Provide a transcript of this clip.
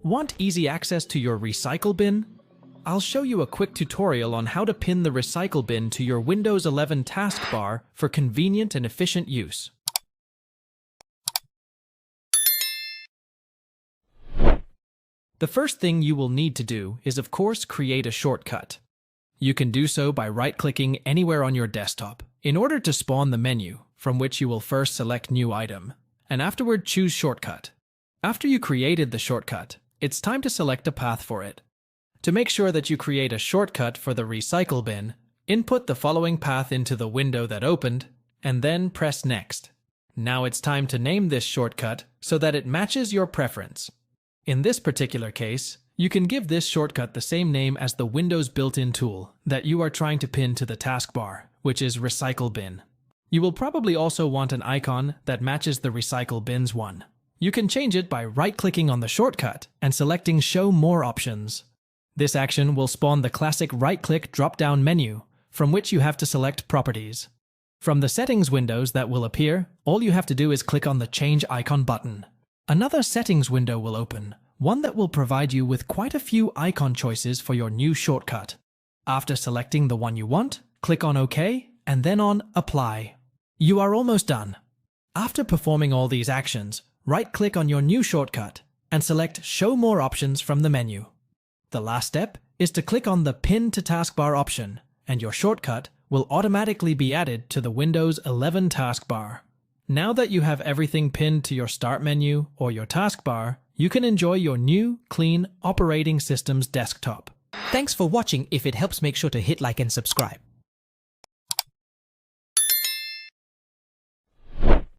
Want easy access to your recycle bin? I'll show you a quick tutorial on how to pin the recycle bin to your Windows 11 taskbar for convenient and efficient use. The first thing you will need to do is, of course, create a shortcut. You can do so by right-clicking anywhere on your desktop in order to spawn the menu, from which you will first select New Item, and afterward choose Shortcut. After you created the shortcut, it's time to select a path for it. To make sure that you create a shortcut for the recycle bin, input the following path into the window that opened, and then press Next. Now it's time to name this shortcut so that it matches your preference. In this particular case, you can give this shortcut the same name as the Windows built-in tool that you are trying to pin to the taskbar, which is Recycle Bin. You will probably also want an icon that matches the Recycle Bin's one. You can change it by right-clicking on the shortcut and selecting Show More Options. This action will spawn the classic right-click drop-down menu, from which you have to select Properties. From the settings windows that will appear, all you have to do is click on the Change Icon button. Another settings window will open, one that will provide you with quite a few icon choices for your new shortcut. After selecting the one you want, click on OK and then on Apply. You are almost done. After performing all these actions, right-click on your new shortcut and select Show More Options from the menu. The last step is to click on the Pin to Taskbar option, and your shortcut will automatically be added to the Windows 11 taskbar. Now that you have everything pinned to your Start menu or your taskbar, you can enjoy your new, clean operating system's desktop. Thanks for watching. If it helps, make sure to hit like and subscribe.